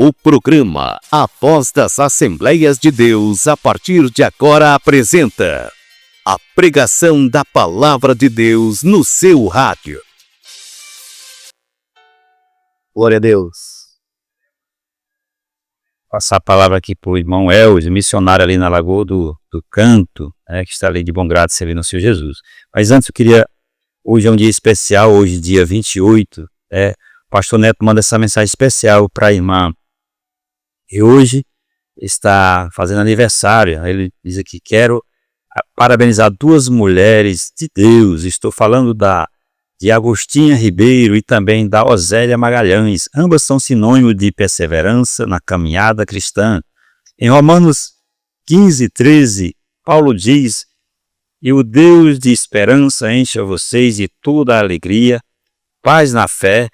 O programa A Voz das Assembleias de Deus, a partir de agora, apresenta a pregação da Palavra de Deus no seu rádio. Glória a Deus. Passar a palavra aqui para o irmão Elvis, missionário ali na Lagoa do Canto, que está ali de bom grado servindo ao Senhor Jesus. Mas antes eu queria, hoje é um dia especial, hoje dia 28, o pastor Neto manda essa mensagem especial para a irmã. E hoje está fazendo aniversário. Ele diz aqui: quero parabenizar duas mulheres de Deus. Estou falando de Agostinha Ribeiro e também da Osélia Magalhães. Ambas são sinônimo de perseverança na caminhada cristã. Em Romanos 15:13, Paulo diz: e o Deus de esperança encha vocês de toda a alegria, paz na fé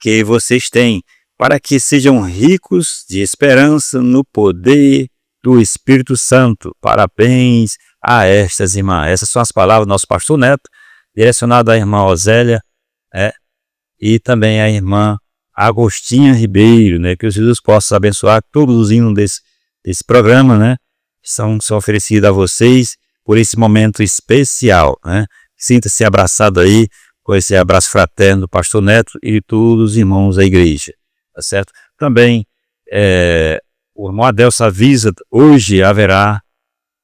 que vocês têm, para que sejam ricos de esperança no poder do Espírito Santo. Parabéns a estas irmãs. Essas são as palavras do nosso pastor Neto, direcionado à irmã Osélia, e também à irmã Agostinha Ribeiro, que Jesus possa abençoar todos os hinos desse programa, são oferecidos a vocês por esse momento especial, Sinta-se abraçado aí com esse abraço fraterno do pastor Neto e de todos os irmãos da igreja. Tá certo? Também o irmão Adelso avisa: hoje haverá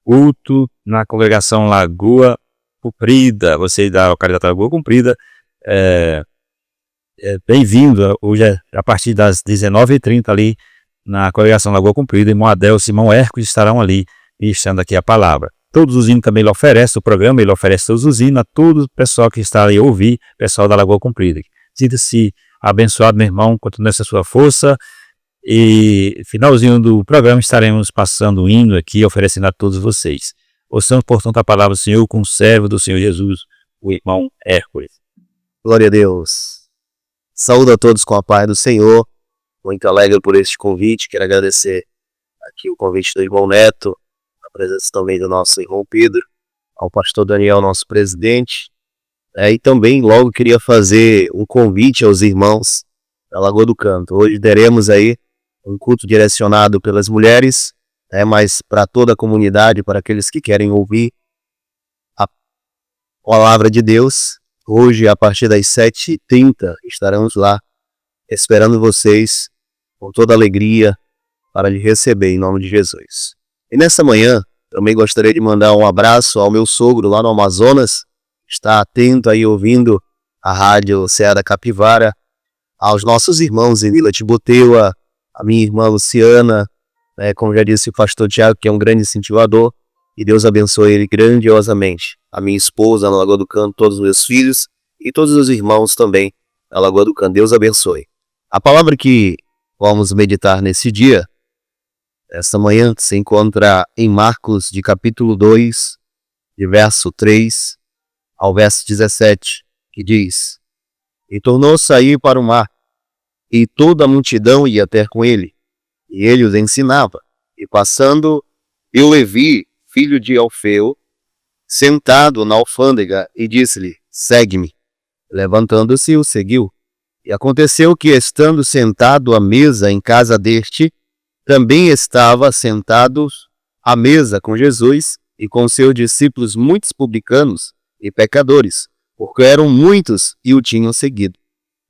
culto na congregação Lagoa Comprida. Você da localidade Lagoa Comprida, bem-vindo. Hoje a partir das 19h30 ali na congregação Lagoa Comprida. Irmão Adelso e irmão Hércules estarão ali ministrando aqui a palavra. Todos os hinos também ele oferece, o programa ele oferece todos os hinos a todo o pessoal que está ali a ouvir, pessoal da Lagoa Comprida. Sinta-se abençoado, meu irmão, continue essa sua força. E finalzinho do programa estaremos passando o hino aqui, oferecendo a todos vocês. Ouçamos, portanto, a palavra do Senhor com o servo do Senhor Jesus, o irmão Hércules. Glória a Deus. Saúdo a todos com a paz do Senhor. Muito alegre por este convite. Quero agradecer aqui o convite do irmão Neto, a presença também do nosso irmão Pedro, ao pastor Daniel, nosso presidente. E também logo queria fazer um convite aos irmãos da Lagoa do Canto. Hoje teremos aí um culto direcionado pelas mulheres, mas para toda a comunidade, para aqueles que querem ouvir a palavra de Deus. Hoje, a partir das 7h30, estaremos lá esperando vocês com toda alegria para lhe receber em nome de Jesus. E nessa manhã, também gostaria de mandar um abraço ao meu sogro lá no Amazonas. Está atento aí ouvindo a rádio Ceará Capivara, aos nossos irmãos em Vila Tiboteua, a minha irmã Luciana, como já disse o pastor Tiago, que é um grande incentivador, e Deus abençoe ele grandiosamente. A minha esposa na Lagoa do Canto, todos os meus filhos e todos os irmãos também na Lagoa do Canto. Deus abençoe. A palavra que vamos meditar nesse dia, esta manhã, se encontra em Marcos, de capítulo 2, de verso 3 ao verso 17, que diz: e tornou-se a ir para o mar, e toda a multidão ia ter com ele, e ele os ensinava. E passando, eu Levi, filho de Alfeu, sentado na alfândega, e disse-lhe: segue-me. Levantando-se, o seguiu. E aconteceu que, estando sentado à mesa em casa deste, também estava sentados à mesa com Jesus e com seus discípulos muitos publicanos e pecadores, porque eram muitos e o tinham seguido.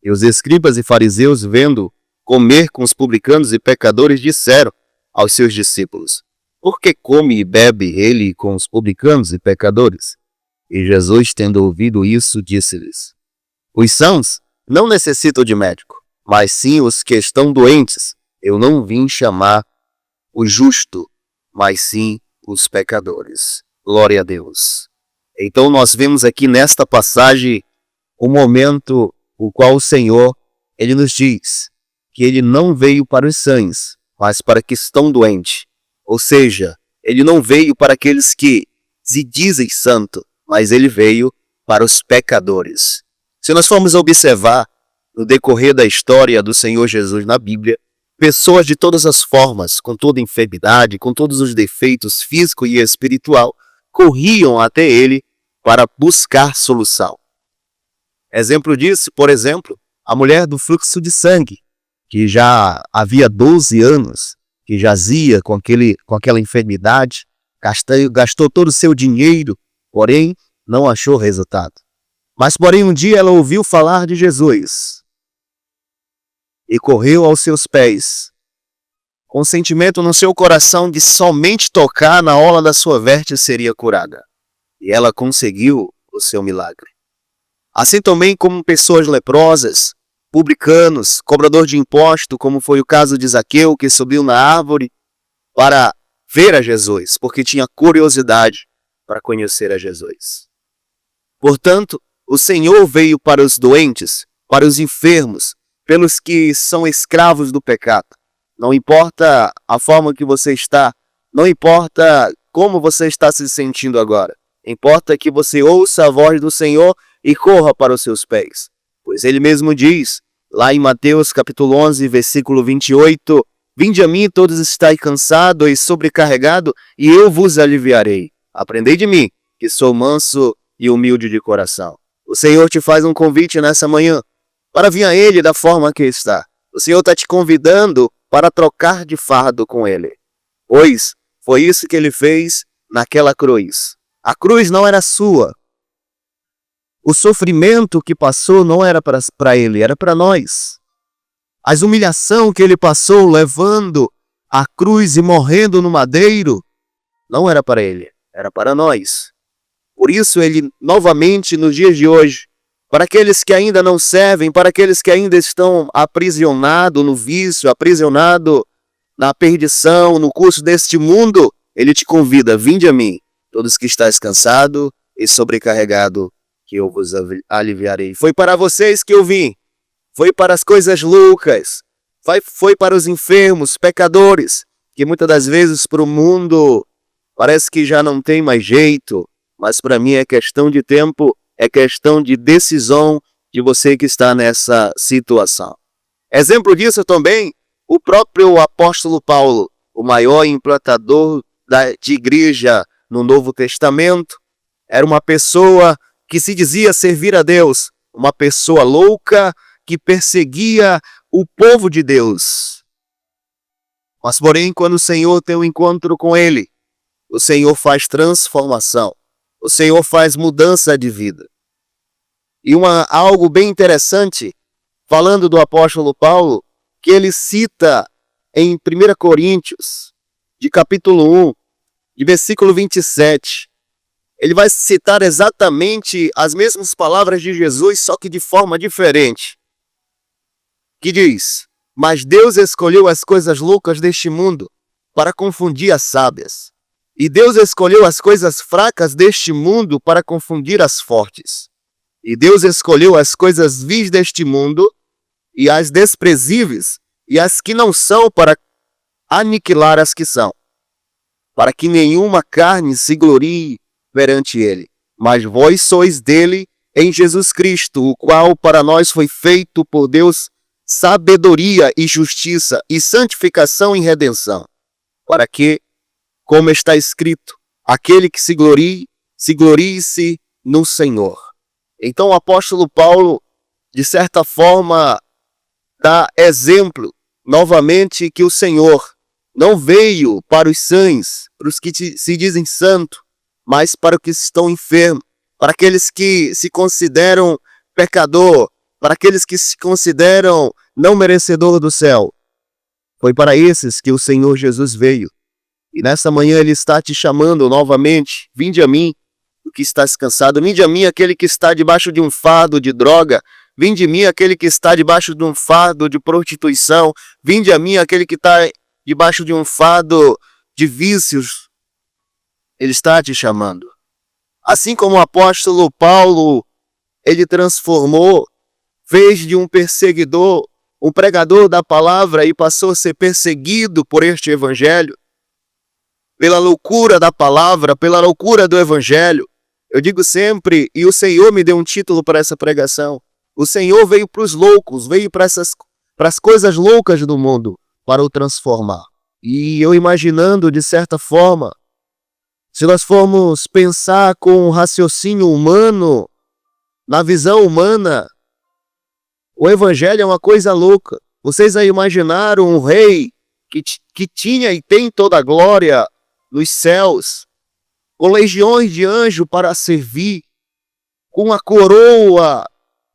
E os escribas e fariseus, vendo comer com os publicanos e pecadores, disseram aos seus discípulos: por que come e bebe ele com os publicanos e pecadores? E Jesus, tendo ouvido isso, disse-lhes: os sãos não necessitam de médico, mas sim os que estão doentes. Eu não vim chamar o justo, mas sim os pecadores. Glória a Deus. Então nós vemos aqui nesta passagem o momento o qual o Senhor, ele nos diz que ele não veio para os sãos, mas para que estão doentes. Ou seja, ele não veio para aqueles que se dizem santo, mas ele veio para os pecadores. Se nós formos observar no decorrer da história do Senhor Jesus na Bíblia, pessoas de todas as formas, com toda enfermidade, com todos os defeitos físico e espiritual, corriam até ele para buscar solução. Exemplo disso, por exemplo, a mulher do fluxo de sangue. que já havia 12 anos, que jazia com aquela enfermidade, gastou todo o seu dinheiro, porém não achou resultado. Mas porém um dia ela ouviu falar de Jesus e correu aos seus pés, com o sentimento no seu coração de somente tocar na orla da sua veste seria curada. E ela conseguiu o seu milagre. Assim também como pessoas leprosas, publicanos, cobrador de imposto, como foi o caso de Zaqueu, que subiu na árvore para ver a Jesus, porque tinha curiosidade para conhecer a Jesus. Portanto, o Senhor veio para os doentes, para os enfermos, pelos que são escravos do pecado. Não importa a forma que você está, não importa como você está se sentindo agora. Importa que você ouça a voz do Senhor e corra para os seus pés. Pois ele mesmo diz, lá em Mateus capítulo 11, versículo 28, Vinde a mim todos estáis cansados e sobrecarregados, e eu vos aliviarei. Aprendei de mim, que sou manso e humilde de coração. O Senhor te faz um convite nessa manhã, para vir a Ele da forma que está. O Senhor está te convidando para trocar de fardo com Ele. Pois foi isso que Ele fez naquela cruz. A cruz não era sua. O sofrimento que passou não era para Ele, era para nós. A humilhação que Ele passou levando a cruz e morrendo no madeiro, não era para Ele, era para nós. Por isso Ele, novamente, nos dias de hoje, para aqueles que ainda não servem, para aqueles que ainda estão aprisionados no vício, aprisionados na perdição, no curso deste mundo, Ele te convida, vinde a mim, todos que estáis cansados e sobrecarregados, que eu vos aliviarei. Foi para vocês que eu vim, foi para as coisas loucas, foi para os enfermos, pecadores, que muitas das vezes para o mundo parece que já não tem mais jeito, mas para mim é questão de tempo, é questão de decisão de você que está nessa situação. Exemplo disso também, o próprio apóstolo Paulo, o maior implantador de igreja no Novo Testamento, era uma pessoa que se dizia servir a Deus, uma pessoa louca que perseguia o povo de Deus. Mas porém, quando o Senhor tem um encontro com ele, o Senhor faz transformação. O Senhor faz mudança de vida. E algo bem interessante, falando do apóstolo Paulo, que ele cita em 1 Coríntios, de capítulo 1, de versículo 27. Ele vai citar exatamente as mesmas palavras de Jesus, só que de forma diferente. Que diz, mas Deus escolheu as coisas loucas deste mundo para confundir as sábias. E Deus escolheu as coisas fracas deste mundo para confundir as fortes. E Deus escolheu as coisas vis deste mundo e as desprezíveis e as que não são para aniquilar as que são, para que nenhuma carne se glorie perante ele. Mas vós sois dele em Jesus Cristo, o qual para nós foi feito por Deus sabedoria e justiça e santificação e redenção, para que, como está escrito, aquele que se glorie-se no Senhor. Então o apóstolo Paulo, de certa forma, dá exemplo, novamente, que o Senhor não veio para os sãos, para os que se dizem santos, mas para os que estão enfermos, para aqueles que se consideram pecador, para aqueles que se consideram não merecedor do céu. Foi para esses que o Senhor Jesus veio. E nessa manhã Ele está te chamando novamente. Vinde a mim, o que estás cansado. Vinde a mim, aquele que está debaixo de um fardo de droga. Vinde a mim, aquele que está debaixo de um fardo de prostituição. Vinde a mim, aquele que está debaixo de um fardo de vícios. Ele está te chamando. Assim como o apóstolo Paulo, ele transformou, fez de um perseguidor, um pregador da palavra e passou a ser perseguido por este evangelho. Pela loucura da palavra, pela loucura do evangelho. Eu digo sempre, e o Senhor me deu um título para essa pregação. O Senhor veio para os loucos, veio para as coisas loucas do mundo, para o transformar. E eu imaginando, de certa forma, se nós formos pensar com um raciocínio humano, na visão humana, o evangelho é uma coisa louca. Vocês já imaginaram um rei que tinha e tem toda a glória nos céus, com legiões de anjos para servir, com uma coroa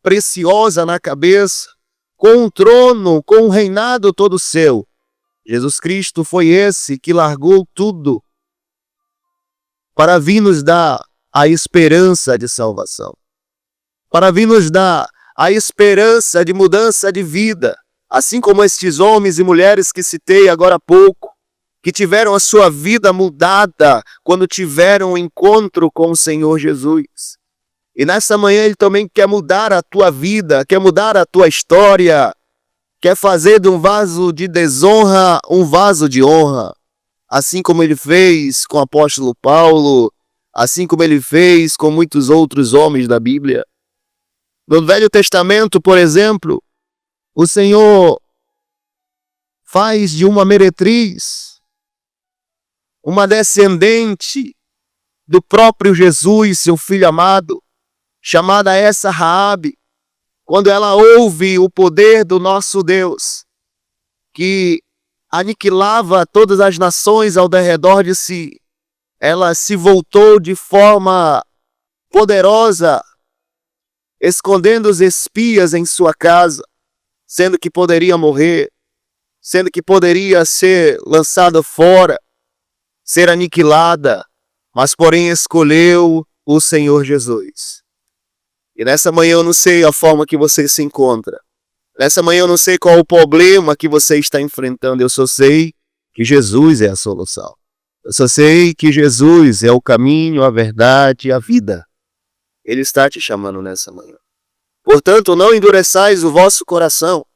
preciosa na cabeça, com um trono, com um reinado todo seu? Jesus Cristo foi esse que largou tudo para vir nos dar a esperança de salvação, para vir nos dar a esperança de mudança de vida, assim como estes homens e mulheres que citei agora há pouco, que tiveram a sua vida mudada quando tiveram um encontro com o Senhor Jesus. E nessa manhã Ele também quer mudar a tua vida, quer mudar a tua história, quer fazer de um vaso de desonra um vaso de honra, assim como Ele fez com o apóstolo Paulo, assim como Ele fez com muitos outros homens da Bíblia. No Velho Testamento, por exemplo, o Senhor faz de uma meretriz, uma descendente do próprio Jesus, seu filho amado, chamada essa Raabe, quando ela ouve o poder do nosso Deus, que aniquilava todas as nações ao redor de si, ela se voltou de forma poderosa, escondendo os espias em sua casa, sendo que poderia morrer, sendo que poderia ser lançada fora, ser aniquilada, mas porém escolheu o Senhor Jesus. E nessa manhã eu não sei a forma que você se encontra. Nessa manhã eu não sei qual o problema que você está enfrentando. Eu só sei que Jesus é a solução. Eu só sei que Jesus é o caminho, a verdade e a vida. Ele está te chamando nessa manhã. Portanto, não endureçais o vosso coração.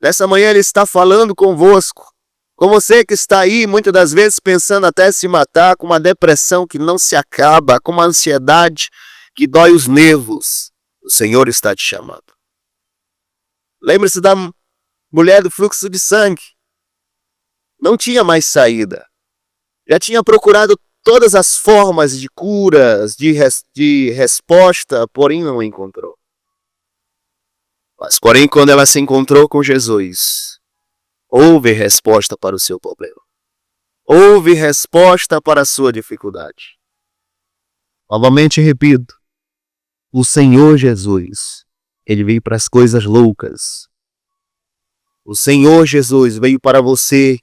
Nessa manhã Ele está falando convosco. Com você que está aí, muitas das vezes, pensando até se matar, com uma depressão que não se acaba, com uma ansiedade que dói os nervos. O Senhor está te chamando. Lembre-se da mulher do fluxo de sangue. Não tinha mais saída. Já tinha procurado todas as formas de curas, de resposta, porém não encontrou. Mas, porém, quando ela se encontrou com Jesus, houve resposta para o seu problema. Houve resposta para a sua dificuldade. Novamente repito, o Senhor Jesus, Ele veio para as coisas loucas. O Senhor Jesus veio para você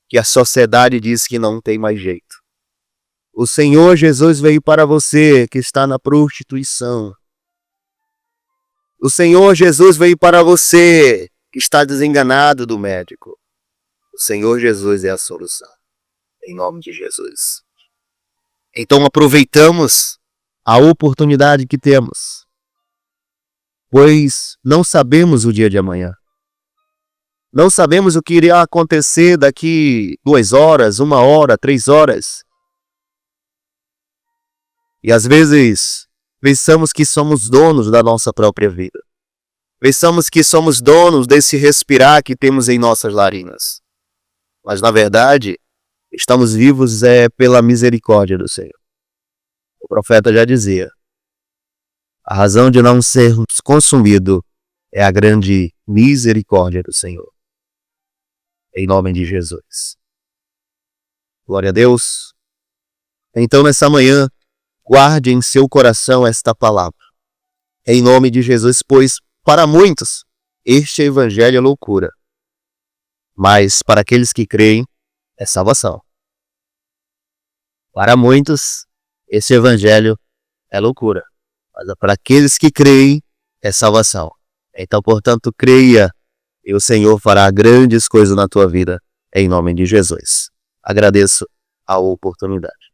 que a sociedade diz que não tem mais jeito. O Senhor Jesus veio para você que está na prostituição. O Senhor Jesus veio para você que está desenganado do médico. O Senhor Jesus é a solução. Em nome de Jesus. Então aproveitamos a oportunidade que temos, pois não sabemos o dia de amanhã. Não sabemos o que irá acontecer daqui 2 horas, 1 hora, 3 horas. E às vezes pensamos que somos donos da nossa própria vida. Pensamos que somos donos desse respirar que temos em nossas narinas. Mas na verdade, estamos vivos pela misericórdia do Senhor. O profeta já dizia: a razão de não sermos consumidos é a grande misericórdia do Senhor. Em nome de Jesus. Glória a Deus. Então nessa manhã, guarde em seu coração esta palavra. Em nome de Jesus, pois para muitos este evangelho é loucura. Mas para aqueles que creem, é salvação. Para muitos, esse evangelho é loucura. Mas para aqueles que creem, é salvação. Então, portanto, creia e o Senhor fará grandes coisas na tua vida, em nome de Jesus. Agradeço a oportunidade.